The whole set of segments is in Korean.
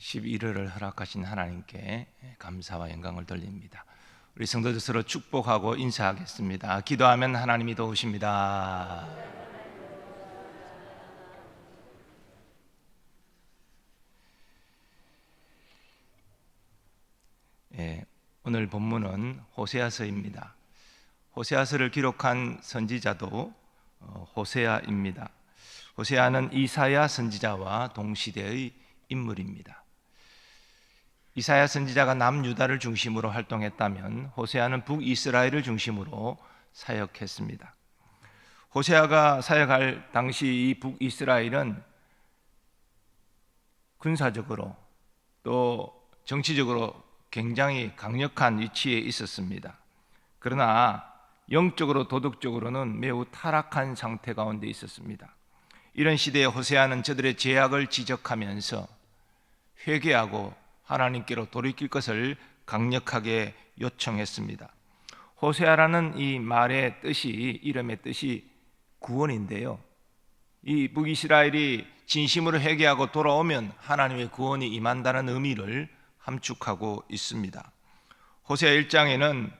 11월을 허락하신 하나님께 감사와 영광을 돌립니다. 우리 성도들 서로 축복하고 인사하겠습니다. 기도하면 하나님이 도우십니다. 오늘 본문은 호세아서입니다. 호세아서를 기록한 선지자도 호세아입니다. 호세아는 이사야 선지자와 동시대의 인물입니다. 이사야 선지자가 남유다를 중심으로 활동했다면 호세아는 북이스라엘을 중심으로 사역했습니다. 호세아가 사역할 당시 이 북이스라엘은 군사적으로 또 정치적으로 굉장히 강력한 위치에 있었습니다. 그러나 영적으로 도덕적으로는 매우 타락한 상태 가운데 있었습니다. 이런 시대에 호세아는 저들의 죄악을 지적하면서 회개하고 하나님께로 돌이킬 것을 강력하게 요청했습니다. 호세아라는 이 말의 뜻이, 이름의 뜻이 구원인데요, 이 북이스라엘이 진심으로 회개하고 돌아오면 하나님의 구원이 임한다는 의미를 함축하고 있습니다. 호세아 1장에는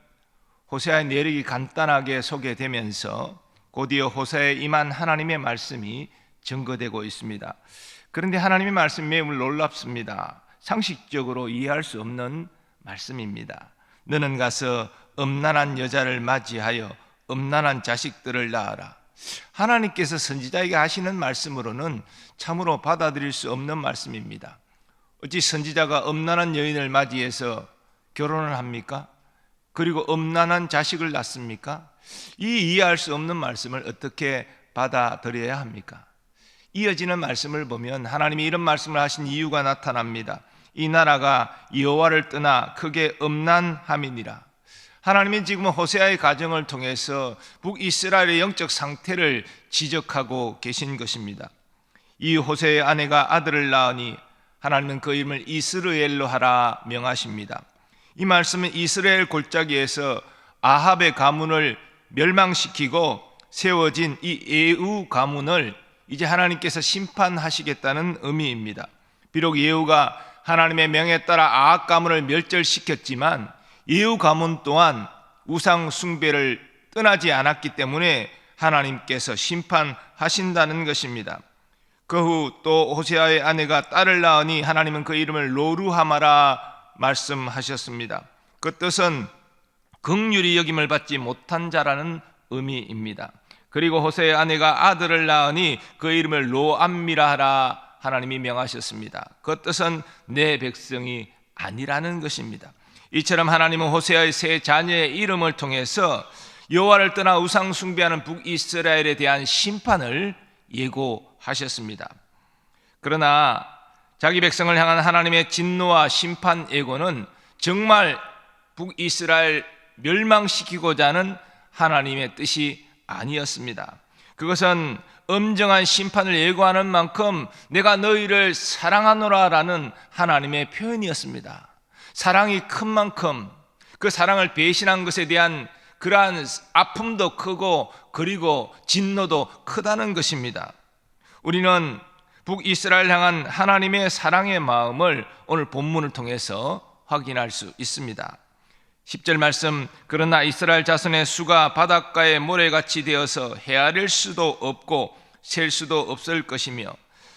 호세아의 내력이 간단하게 소개되면서 곧이어 호세아에 임한 하나님의 말씀이 증거되고 있습니다. 그런데 하나님의 말씀이 매우 놀랍습니다. 상식적으로 이해할 수 없는 말씀입니다. 너는 가서 음란한 여자를 맞이하여 음란한 자식들을 낳아라. 하나님께서 선지자에게 하시는 말씀으로는 참으로 받아들일 수 없는 말씀입니다. 어찌 선지자가 음란한 여인을 맞이해서 결혼을 합니까? 그리고 음란한 자식을 낳습니까? 이 이해할 수 없는 말씀을 어떻게 받아들여야 합니까? 이어지는 말씀을 보면 하나님이 이런 말씀을 하신 이유가 나타납니다. 이 나라가 여호와를 떠나 크게 음란함이니라. 하나님은 지금 호세아의 가정을 통해서 북이스라엘의 영적 상태를 지적하고 계신 것입니다. 이 호세아의 아내가 아들을 낳으니 하나님은 그 이름을 이스르엘로 하라 명하십니다. 이 말씀은 이스라엘 골짜기에서 아합의 가문을 멸망시키고 세워진 이 예후 가문을 이제 하나님께서 심판하시겠다는 의미입니다. 비록 예후가 하나님의 명에 따라 아합 가문을 멸절시켰지만 예후 가문 또한 우상 숭배를 떠나지 않았기 때문에 하나님께서 심판하신다는 것입니다. 그 후 또 호세아의 아내가 딸을 낳으니 하나님은 그 이름을 로루하마라 말씀하셨습니다. 그 뜻은 긍휼히 여김을 받지 못한 자라는 의미입니다. 그리고 호세아의 아내가 아들을 낳으니 그 이름을 로암미라 하라 하나님이 명하셨습니다. 그 뜻은 내 백성이 아니라는 것입니다. 이처럼 하나님은 호세아의 세 자녀의 이름을 통해서 여호와를 떠나 우상 숭배하는 북이스라엘에 대한 심판을 예고하셨습니다. 그러나 자기 백성을 향한 하나님의 진노와 심판 예고는 정말 북이스라엘 멸망시키고자 하는 하나님의 뜻이 아니었습니다. 그것은 엄정한 심판을 예고하는 만큼 내가 너희를 사랑하노라라는 하나님의 표현이었습니다. 사랑이 큰 만큼 그 사랑을 배신한 것에 대한 그러한 아픔도 크고 그리고 진노도 크다는 것입니다. 우리는 북이스라엘 향한 하나님의 사랑의 마음을 오늘 본문을 통해서 확인할 수 있습니다. 10절 말씀, 그러나 이스라엘 자손의 수가 바닷가의 모래같이 되어서 헤아릴 수도 없고 셀 수도 없을 것이며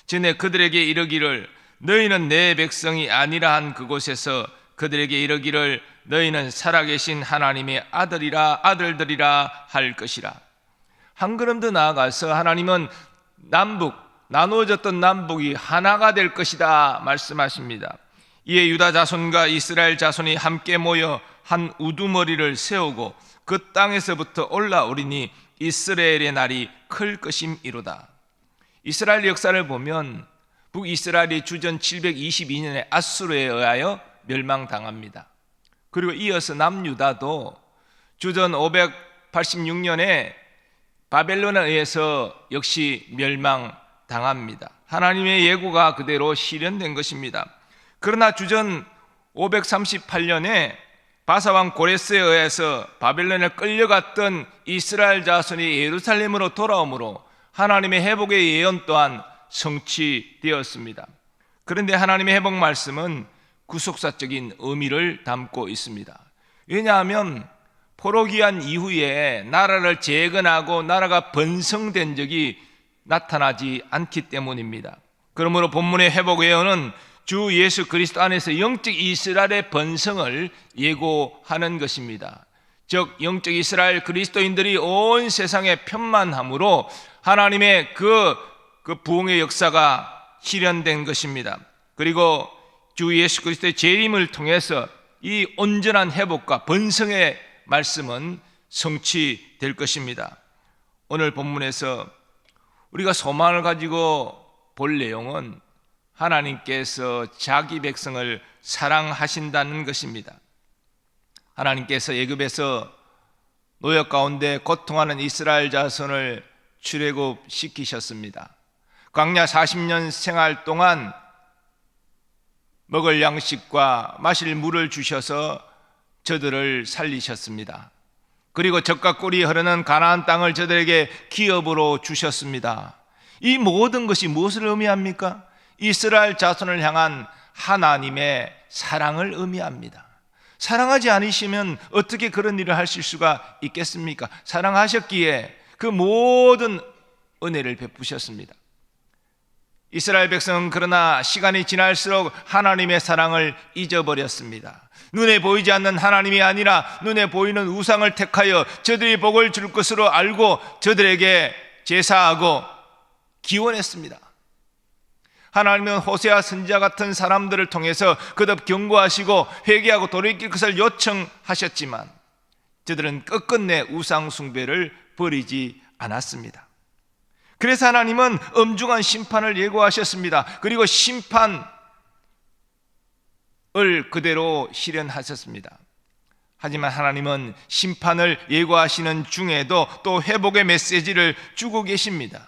전에 그들에게 이르기를 너희는 내 백성이 아니라 한 그곳에서 그들에게 이르기를 너희는 살아계신 하나님의 아들들이라 할 것이라. 한 걸음 더 나아가서 하나님은 나누어졌던 남북이 하나가 될 것이다 말씀하십니다. 이에 유다 자손과 이스라엘 자손이 함께 모여 한 우두머리를 세우고 그 땅에서부터 올라오리니 이스라엘의 날이 클 것임이로다. 이스라엘 역사를 보면 북이스라엘이 주전 722년에 아수르에 의하여 멸망당합니다. 그리고 이어서 남유다도 주전 586년에 바벨론에 의해서 역시 멸망당합니다. 하나님의 예고가 그대로 실현된 것입니다. 그러나 주전 538년에 바사왕 고레스에 의해서 바벨론에 끌려갔던 이스라엘 자손이 예루살렘으로 돌아오므로 하나님의 회복의 예언 또한 성취되었습니다. 그런데 하나님의 회복 말씀은 구속사적인 의미를 담고 있습니다. 왜냐하면 포로기한 이후에 나라를 재건하고 나라가 번성된 적이 나타나지 않기 때문입니다. 그러므로 본문의 회복 예언은 주 예수 그리스도 안에서 영적 이스라엘의 번성을 예고하는 것입니다. 즉 영적 이스라엘 그리스도인들이 온 세상에 편만함으로 하나님의 그 부흥의 역사가 실현된 것입니다. 그리고 주 예수 그리스도의 재림을 통해서 이 온전한 회복과 번성의 말씀은 성취될 것입니다. 오늘 본문에서 우리가 소망을 가지고 볼 내용은 하나님께서 자기 백성을 사랑하신다는 것입니다. 하나님께서 애굽에서 노역 가운데 고통하는 이스라엘 자손을 출애굽시키셨습니다. 광야 40년 생활 동안 먹을 양식과 마실 물을 주셔서 저들을 살리셨습니다. 그리고 젖과 꿀이 흐르는 가나안 땅을 저들에게 기업으로 주셨습니다. 이 모든 것이 무엇을 의미합니까? 이스라엘 자손을 향한 하나님의 사랑을 의미합니다. 사랑하지 않으시면 어떻게 그런 일을 하실 수가 있겠습니까? 사랑하셨기에 그 모든 은혜를 베푸셨습니다. 이스라엘 백성은 그러나 시간이 지날수록 하나님의 사랑을 잊어버렸습니다. 눈에 보이지 않는 하나님이 아니라 눈에 보이는 우상을 택하여 저들이 복을 줄 것으로 알고 저들에게 제사하고 기원했습니다. 하나님은 호세아 선지자 같은 사람들을 통해서 거듭 경고하시고 회개하고 돌이킬 것을 요청하셨지만 저들은 끝끝내 우상 숭배를 버리지 않았습니다. 그래서 하나님은 엄중한 심판을 예고하셨습니다. 그리고 심판을 그대로 실현하셨습니다. 하지만 하나님은 심판을 예고하시는 중에도 또 회복의 메시지를 주고 계십니다.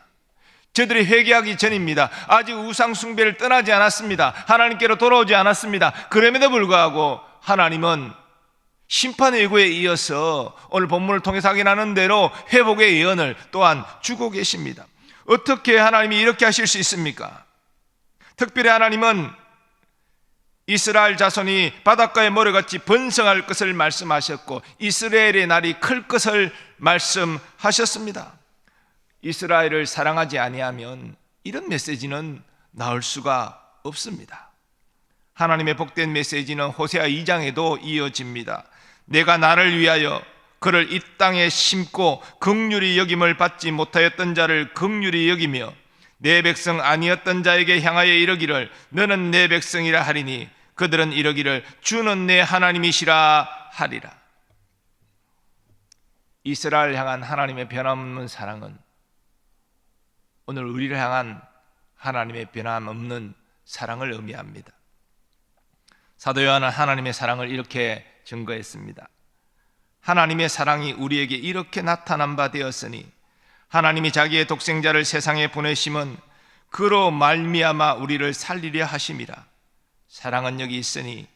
저들이 회개하기 전입니다. 아직 우상 숭배를 떠나지 않았습니다. 하나님께로 돌아오지 않았습니다. 그럼에도 불구하고 하나님은 심판의 예고에 이어서 오늘 본문을 통해서 확인하는 대로 회복의 예언을 또한 주고 계십니다. 어떻게 하나님이 이렇게 하실 수 있습니까? 특별히 하나님은 이스라엘 자손이 바닷가의 모래같이 번성할 것을 말씀하셨고 이스라엘의 날이 클 것을 말씀하셨습니다. 이스라엘을 사랑하지 아니하면 이런 메시지는 나올 수가 없습니다. 하나님의 복된 메시지는 호세아 2장에도 이어집니다. 내가 나를 위하여 그를 이 땅에 심고 긍휼히 여김을 받지 못하였던 자를 긍휼히 여기며 내 백성 아니었던 자에게 향하여 이르기를 너는 내 백성이라 하리니 그들은 이르기를 주는 내 하나님이시라 하리라. 이스라엘 향한 하나님의 변함없는 사랑은 오늘 우리를 향한 하나님의 변함없는 사랑을 의미합니다. 사도 요한은 하나님의 사랑을 이렇게 증거했습니다. 하나님의 사랑이 우리에게 이렇게 나타난 바 되었으니 하나님이 자기의 독생자를 세상에 보내심은 그로 말미암아 우리를 살리려 하심이라. 사랑은 여기 있으니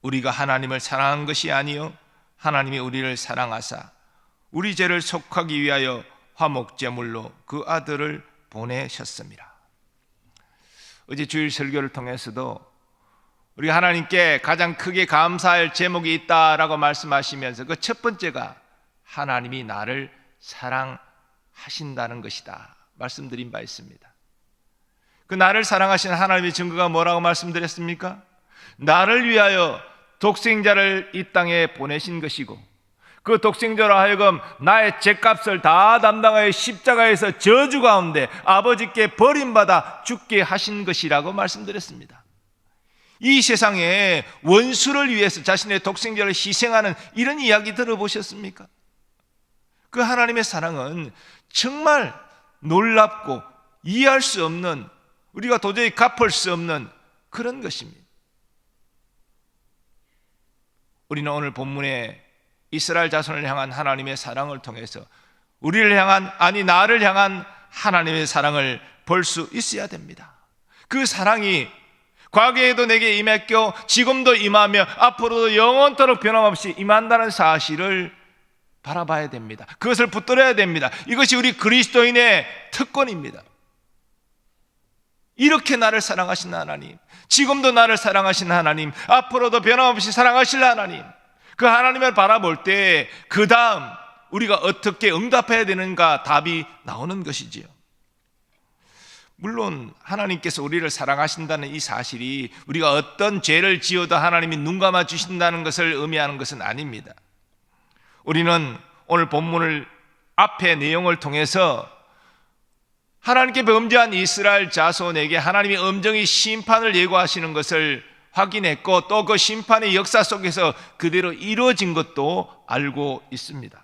우리가 하나님을 사랑한 것이 아니요 하나님이 우리를 사랑하사 우리 죄를 속하기 위하여 화목제물로 그 아들을 보내셨습니다. 어제 주일 설교를 통해서도 우리가 하나님께 가장 크게 감사할 제목이 있다라고 말씀하시면서 그 첫 번째가 하나님이 나를 사랑하신다는 것이다 말씀드린 바 있습니다. 그 나를 사랑하시는 하나님의 증거가 뭐라고 말씀드렸습니까? 나를 위하여 독생자를 이 땅에 보내신 것이고 그 독생자로 하여금 나의 죄값을 다 담당하여 십자가에서 저주 가운데 아버지께 버림받아 죽게 하신 것이라고 말씀드렸습니다. 이 세상에 원수를 위해서 자신의 독생자를 희생하는 이런 이야기 들어보셨습니까? 그 하나님의 사랑은 정말 놀랍고 이해할 수 없는, 우리가 도저히 갚을 수 없는 그런 것입니다. 우리는 오늘 본문에 이스라엘 자손을 향한 하나님의 사랑을 통해서 우리를 향한, 아니 나를 향한 하나님의 사랑을 볼 수 있어야 됩니다. 그 사랑이 과거에도 내게 임했고 지금도 임하며 앞으로도 영원토록 변함없이 임한다는 사실을 바라봐야 됩니다. 그것을 붙들어야 됩니다. 이것이 우리 그리스도인의 특권입니다. 이렇게 나를 사랑하신 하나님, 지금도 나를 사랑하신 하나님, 앞으로도 변함없이 사랑하실 하나님, 그 하나님을 바라볼 때 그 다음 우리가 어떻게 응답해야 되는가 답이 나오는 것이지요. 물론 하나님께서 우리를 사랑하신다는 이 사실이 우리가 어떤 죄를 지어도 하나님이 눈 감아 주신다는 것을 의미하는 것은 아닙니다. 우리는 오늘 본문을 앞의 내용을 통해서 하나님께 범죄한 이스라엘 자손에게 하나님이 엄정히 심판을 예고하시는 것을 확인했고, 또 그 심판의 역사 속에서 그대로 이루어진 것도 알고 있습니다.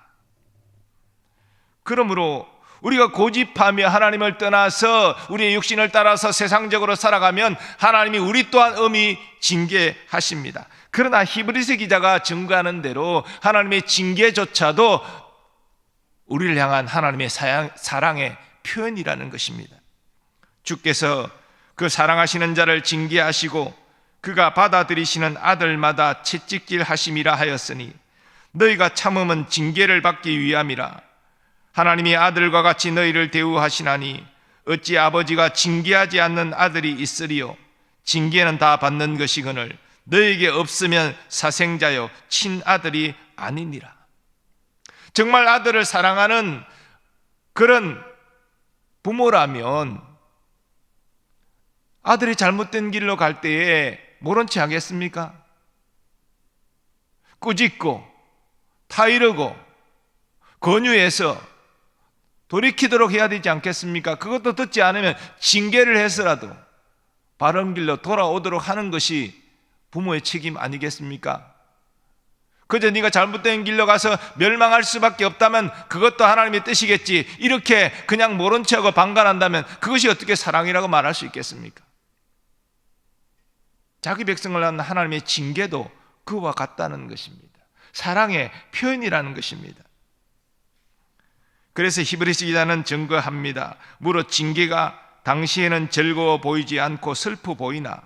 그러므로 우리가 고집하며 하나님을 떠나서 우리의 육신을 따라서 세상적으로 살아가면 하나님이 우리 또한 엄히 징계하십니다. 그러나 히브리서 기자가 증거하는 대로 하나님의 징계조차도 우리를 향한 하나님의 사랑의 표현이라는 것입니다. 주께서 그 사랑하시는 자를 징계하시고 그가 받아들이시는 아들마다 채찍질 하심이라 하였으니 너희가 참음은 징계를 받기 위함이라. 하나님이 아들과 같이 너희를 대우하시나니 어찌 아버지가 징계하지 않는 아들이 있으리요. 징계는 다 받는 것이거늘 너희에게 없으면 사생자요 친아들이 아니니라. 정말 아들을 사랑하는 그런 부모라면 아들이 잘못된 길로 갈 때에 모른 체 하겠습니까? 꾸짖고 타이르고 권유해서 돌이키도록 해야 되지 않겠습니까? 그것도 듣지 않으면 징계를 해서라도 바른 길로 돌아오도록 하는 것이 부모의 책임 아니겠습니까? 그저 네가 잘못된 길로 가서 멸망할 수밖에 없다면 그것도 하나님의 뜻이겠지, 이렇게 그냥 모른 척하고 방관한다면 그것이 어떻게 사랑이라고 말할 수 있겠습니까? 자기 백성을 낳는 하나님의 징계도 그와 같다는 것입니다. 사랑의 표현이라는 것입니다. 그래서 히브리서 기자는 증거합니다. 무릇 징계가 당시에는 즐거워 보이지 않고 슬퍼 보이나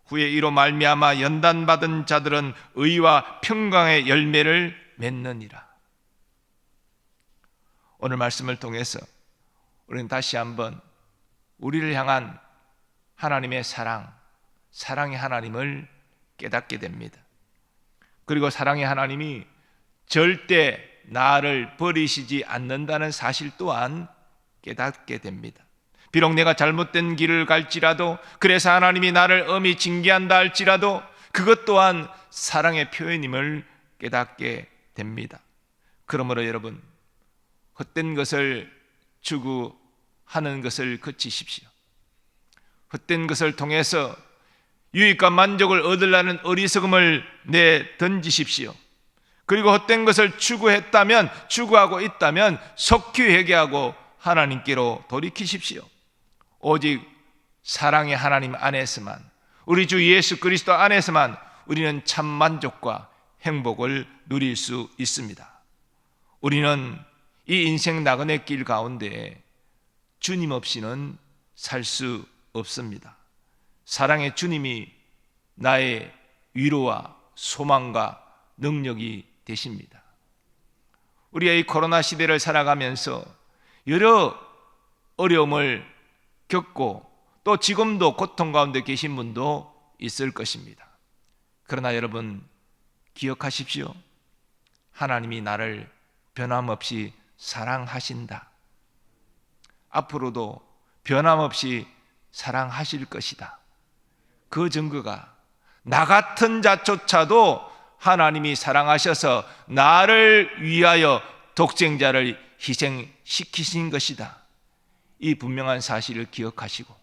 후에 이로 말미암아 연단받은 자들은 의와 평강의 열매를 맺느니라. 오늘 말씀을 통해서 우리는 다시 한번 우리를 향한 하나님의 사랑의 하나님을 깨닫게 됩니다. 그리고 사랑의 하나님이 절대 나를 버리시지 않는다는 사실 또한 깨닫게 됩니다. 비록 내가 잘못된 길을 갈지라도, 그래서 하나님이 나를 엄히 징계한다 할지라도 그것 또한 사랑의 표현임을 깨닫게 됩니다. 그러므로 여러분, 헛된 것을 추구하는 것을 그치십시오. 헛된 것을 통해서 유익과 만족을 얻으려는 어리석음을 내던지십시오. 그리고 헛된 것을 추구하고 있다면 속히 회개하고 하나님께로 돌이키십시오. 오직 사랑의 하나님 안에서만, 우리 주 예수 그리스도 안에서만 우리는 참 만족과 행복을 누릴 수 있습니다. 우리는 이 인생 나그네 길 가운데 주님 없이는 살 수 없습니다. 사랑의 주님이 나의 위로와 소망과 능력이 되십니다. 우리의 이 코로나 시대를 살아가면서 여러 어려움을 겪고 또 지금도 고통 가운데 계신 분도 있을 것입니다. 그러나 여러분 기억하십시오. 하나님이 나를 변함없이 사랑하신다. 앞으로도 변함없이 사랑하실 것이다. 그 증거가 나 같은 자조차도 하나님이 사랑하셔서 나를 위하여 독생자를 희생시키신 것이다. 이 분명한 사실을 기억하시고,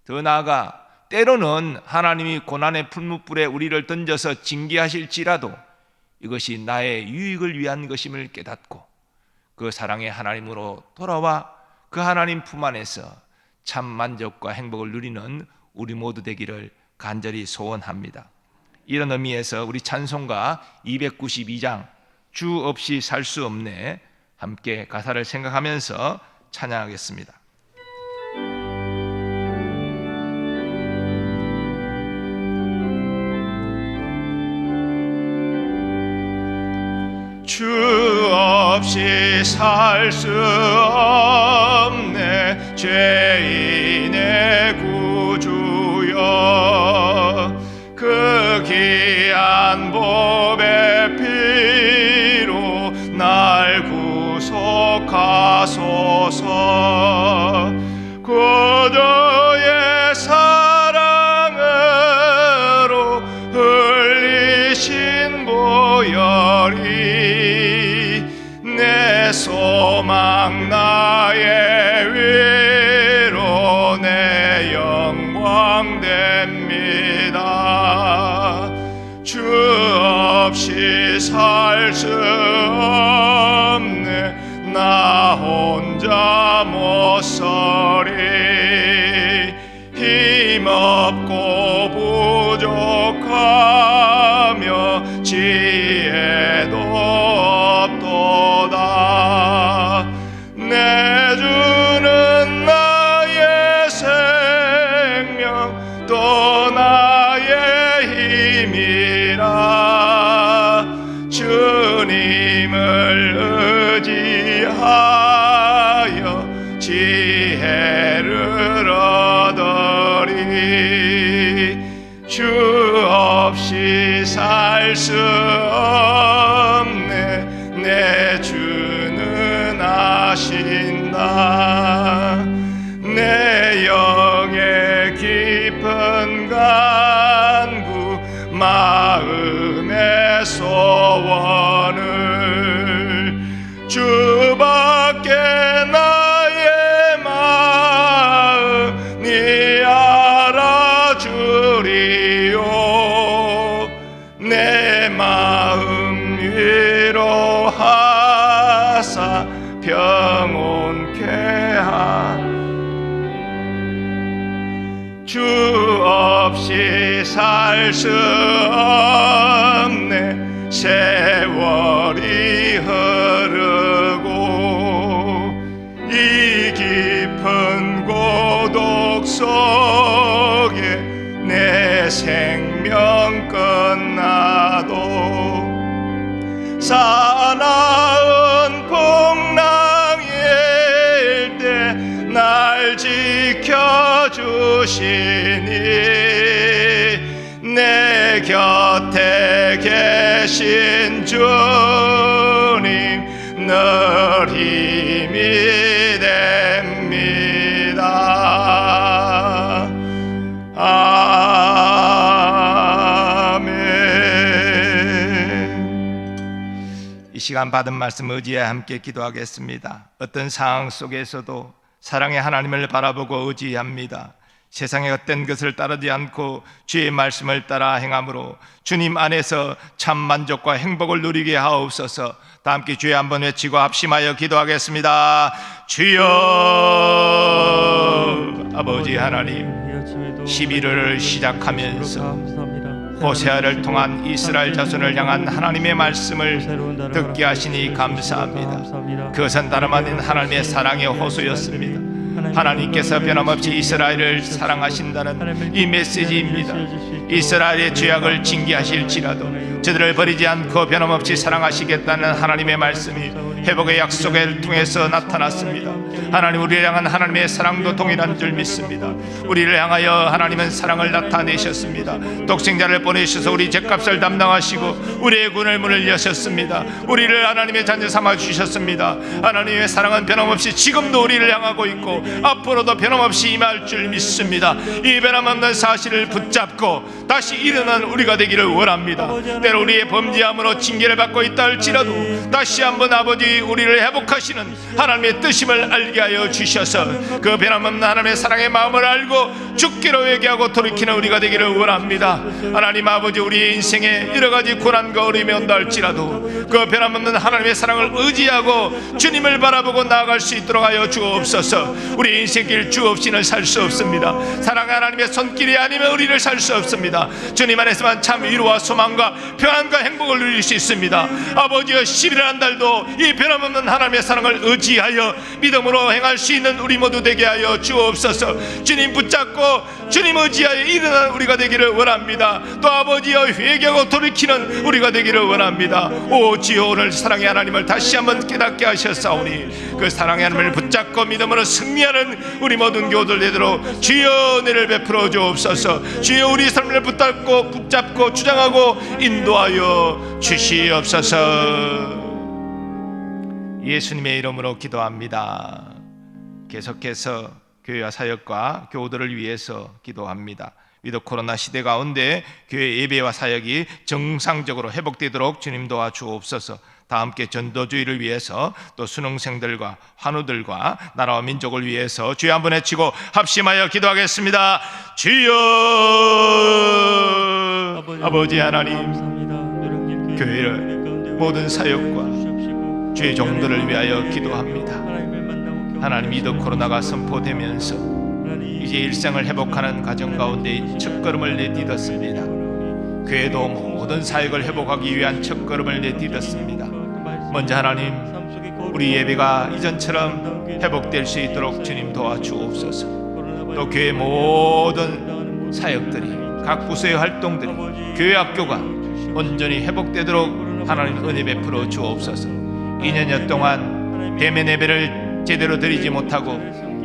더 나아가 때로는 하나님이 고난의 풀무불에 우리를 던져서 징계하실지라도 이것이 나의 유익을 위한 것임을 깨닫고 그 사랑의 하나님으로 돌아와 그 하나님 품 안에서 참 만족과 행복을 누리는 우리 모두 되기를 간절히 소원합니다. 이런 의미에서 우리 찬송가 292장 주 없이 살 수 없네 함께 가사를 생각하면서 찬양하겠습니다. 주 없이 살 수 없네 죄인의 구 됩니다. 주 없이 살 수 없네. 나 혼자 못 서리. 힘없고 부족하며 지혜도 없도다. 내 주는 나의 생명 또 나의 힘이라. 주님을 의지하여 지혜를 얻으리. 주 없이 살 수 없네. 내 주는 아신다. 내 영의 깊은 간구 마음의 소원을 주밖에 나의 마음 니 알아주리요. 내 마음 위로하사 평온케 주 없이 살 수 없네. 세월이 흐르고 이 깊은 고독 속에 내 생명 끝나도 사나운 풍랑일 때 날 지켜주시니 내 곁에 계신 주님 늘 힘이 됩니다. 아멘. 이 시간 받은 말씀 의지에 함께 기도하겠습니다. 어떤 상황 속에서도 사랑의 하나님을 바라보고 의지합니다. 세상의 헛된 것을 따르지 않고 주의 말씀을 따라 행함으로 주님 안에서 참 만족과 행복을 누리게 하옵소서. 다 함께 주여 한번 외치고 합심하여 기도하겠습니다. 주여. 아버지 하나님, 11월을 시작하면서 호세아를 통한 이스라엘 자손을 향한 하나님의 말씀을 듣게 하시니 감사합니다. 그것은 다름 아닌 하나님의 사랑의 호소였습니다. 하나님께서 변함없이 이스라엘을 사랑하신다는 이 메시지입니다. 이스라엘의 죄악을 징계하실지라도 저들을 버리지 않고 변함없이 사랑하시겠다는 하나님의 말씀이 회복의 약속을 통해서 나타났습니다. 하나님, 우리를 향한 하나님의 사랑도 동일한 줄 믿습니다. 우리를 향하여 하나님은 사랑을 나타내셨습니다. 독생자를 보내셔서 우리 죄값을 담당하시고 우리의 군을 문을 여셨습니다. 우리를 하나님의 자녀 삼아 주셨습니다. 하나님의 사랑은 변함없이 지금도 우리를 향하고 있고 앞으로도 변함없이 임할 줄 믿습니다. 이 변함없는 사실을 붙잡고 다시 일어난 우리가 되기를 원합니다. 때로 우리의 범죄함으로 징계를 받고 있다 할지라도 다시 한번 아버지 우리를 회복하시는 하나님의 뜻임을 알게 하여 주셔서 그 변함없는 하나님의 사랑의 마음을 알고 죽기로 회개하고 돌이키는 우리가 되기를 원합니다. 하나님 아버지, 우리의 인생에 여러가지 고난과 어려움이 온다 할지라도 그 변함없는 하나님의 사랑을 의지하고 주님을 바라보고 나아갈 수 있도록 하여 주옵소서. 우리 인생길 주 없이는 살 수 없습니다. 사랑의 하나님의 손길이 아니면 우리를 살 수 없습니다. 주님 안에서만 참 위로와 소망과 평안과 행복을 누릴 수 있습니다. 아버지여, 11월 한 달도 이 변함없는 하나님의 사랑을 의지하여 믿음으로 행할 수 있는 우리 모두 되게 하여 주옵소서. 주님 붙잡고 주님 의지하여 일어난 우리가 되기를 원합니다. 또 아버지여, 회개하고 돌이키는 우리가 되기를 원합니다. 오 주여, 오늘 사랑의 하나님을 다시 한번 깨닫게 하셨사오니 그 사랑의 하나님을 붙잡고 믿음으로 승리하는 우리 모든 교우들 되도록 주여 은혜를 베풀어 주옵소서. 주여, 우리 삶을 붙잡고 주장하고 인도하여 주시옵소서. 예수님의 이름으로 기도합니다. 계속해서 교회와 사역과 교우들을 위해서 기도합니다. 위드 코로나 시대 가운데 교회 예배와 사역이 정상적으로 회복되도록 주님 도와주옵소서. 다 함께 전도주의를 위해서 또 수능생들과 환우들과 나라와 민족을 위해서 주여 한번 외치고 합심하여 기도하겠습니다. 주여 아버지 하나님, 교회를 모든 사역과 주의 종들을 위하여 기도합니다. 하나님, 위드 코로나가 선포되면서 이제 일상을 회복하는 과정 가운데 첫걸음을 내딛었습니다. 교회도 모든 사역을 회복하기 위한 첫걸음을 내딛었습니다. 먼저 하나님, 우리 예배가 이전처럼 회복될 수 있도록 주님 도와주옵소서. 또 교회 모든 사역들이, 각 부서의 활동들이, 교회 학교가 온전히 회복되도록 하나님 은혜 베풀어 주옵소서. 2년여 동안 대면 예배를 제대로 드리지 못하고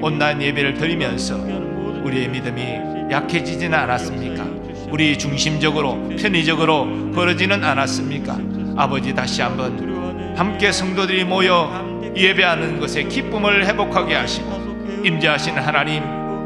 온라인 예배를 드리면서 우리의 믿음이 약해지지는 않았습니까? 우리 중심적으로 편의적으로 벌어지는 않았습니까? 아버지, 다시 한번 함께 성도들이 모여 예배하는 것에 기쁨을 회복하게 하시고 임재하시는 하나님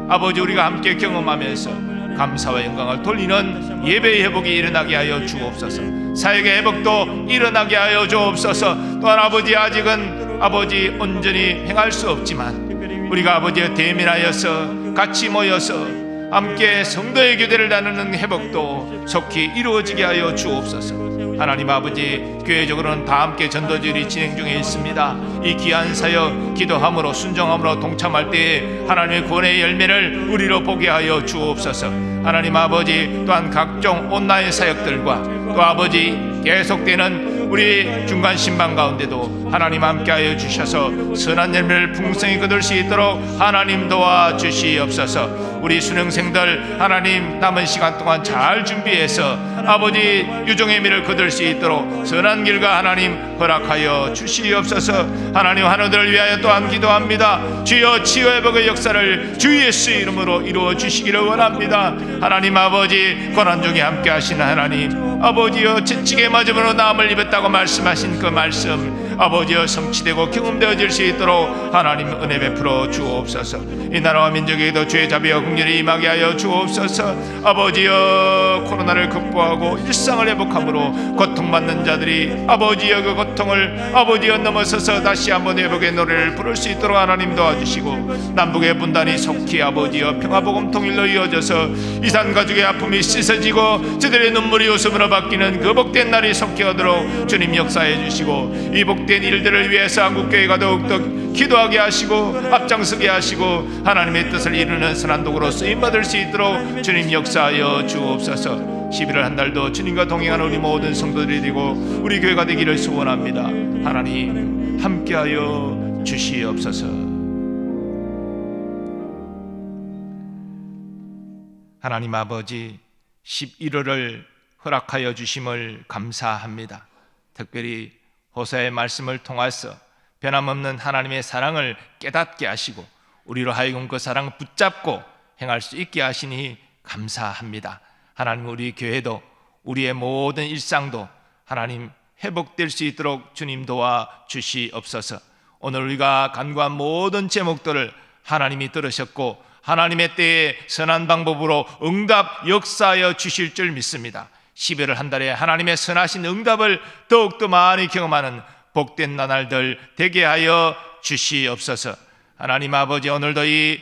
아버지, 우리가 함께 경험하면서 감사와 영광을 돌리는 예배의 회복이 일어나게 하여 주옵소서. 사역의 회복도 일어나게 하여 주옵소서. 또한 아버지, 아직은 아버지 온전히 행할 수 없지만 우리가 아버지의 대면하여서 같이 모여서 함께 성도의 교대를 나누는 회복도 속히 이루어지게 하여 주옵소서. 하나님 아버지, 교회적으로는 다 함께 전도질이 진행 중에 있습니다. 이 귀한 사역 기도함으로 순종함으로 동참할 때에 하나님의 구원의 열매를 우리로 보게 하여 주옵소서. 하나님 아버지, 또한 각종 온라인 사역들과 또 아버지 계속되는 우리 중간 신방 가운데도 하나님 함께하여 주셔서 선한 열매를 풍성히 거둘 수 있도록 하나님 도와주시옵소서. 우리 수능생들 하나님 남은 시간 동안 잘 준비해서 아버지 유종의 미를 거둘 수 있도록 선한 길과 하나님 허락하여 주시옵소서. 하나님, 환우들을 위하여 또한 기도합니다. 주여 치유 회복의 역사를 주 예수 이름으로 이루어 주시기를 원합니다. 하나님 아버지, 고난 중에 함께 하시는 하나님 아버지여, 채찍에 맞음으로 나음을 입었다고 말씀하신 그 말씀 아버지여 성취되고 경험되어질 수 있도록 하나님 은혜 베풀어 주옵소서. 이 나라와 민족에도 주의 자비와 긍휼이 임하게 하여 주옵소서. 아버지여, 코로나를 극복하고 일상을 회복함으로 고통받는 자들이 아버지여 그 고통을 아버지여 넘어서서 다시 한번 회복의 노래를 부를 수 있도록 하나님 도와주시고, 남북의 분단이 속히 아버지여 평화복음 통일로 이어져서 이산 가족의 아픔이 씻어지고 저들의 눈물이 웃음으로 바뀌는 그 복된 날이 속히 오도록 주님 역사해 주시고, 이 복된 일들을 위해서 한국교회가 더욱더 기도하게 하시고 앞장서게 하시고 하나님의 뜻을 이루는 선한 도구로 쓰임받을 수 있도록 주님 역사하여 주옵소서. 11월 한 달도 주님과 동행하는 우리 모든 성도들이 되고 우리 교회가 되기를 소원합니다. 하나님 함께하여 주시옵소서. 하나님 아버지, 11월을 허락하여 주심을 감사합니다. 특별히 호세아의 말씀을 통해서 변함없는 하나님의 사랑을 깨닫게 하시고 우리로 하여금 그 사랑을 붙잡고 행할 수 있게 하시니 감사합니다. 하나님, 우리 교회도 우리의 모든 일상도 하나님 회복될 수 있도록 주님 도와 주시옵소서. 오늘 우리가 간구한 모든 제목들을 하나님이 들으셨고 하나님의 때에 선한 방법으로 응답 역사하여 주실 줄 믿습니다. 12월 한 달에 하나님의 선하신 응답을 더욱더 많이 경험하는 복된 나날들 되게 하여 주시옵소서. 하나님 아버지, 오늘도 이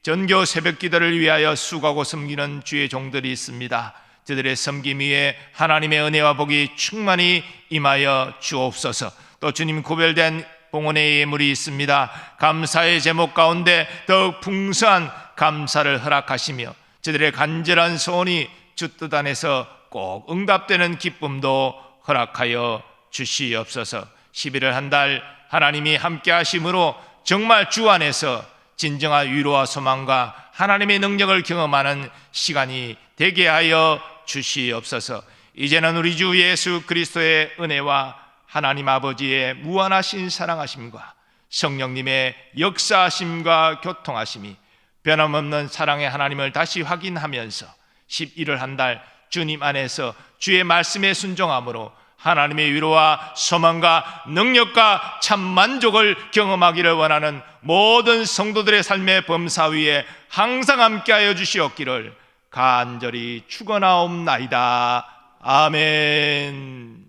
전교 새벽 기도를 위하여 수고하고 섬기는 주의 종들이 있습니다. 저들의 섬김 위에 하나님의 은혜와 복이 충만히 임하여 주옵소서. 또 주님 구별된 봉헌의 예물이 있습니다. 감사의 제목 가운데 더욱 풍성한 감사를 허락하시며 저들의 간절한 소원이 주 뜻 안에서 꼭 응답되는 기쁨도 허락하여 주시옵소서. 11월 한 달 하나님이 함께 하심으로 정말 주 안에서 진정한 위로와 소망과 하나님의 능력을 경험하는 시간이 되게 하여 주시옵소서. 이제는 우리 주 예수 그리스도의 은혜와 하나님 아버지의 무한하신 사랑하심과 성령님의 역사하심과 교통하심이 변함없는 사랑의 하나님을 다시 확인하면서 11월 한 달 주님 안에서 주의 말씀에 순종함으로 하나님의 위로와 소망과 능력과 참 만족을 경험하기를 원하는 모든 성도들의 삶의 범사 위에 항상 함께하여 주시옵기를 간절히 축원하옵나이다. 아멘.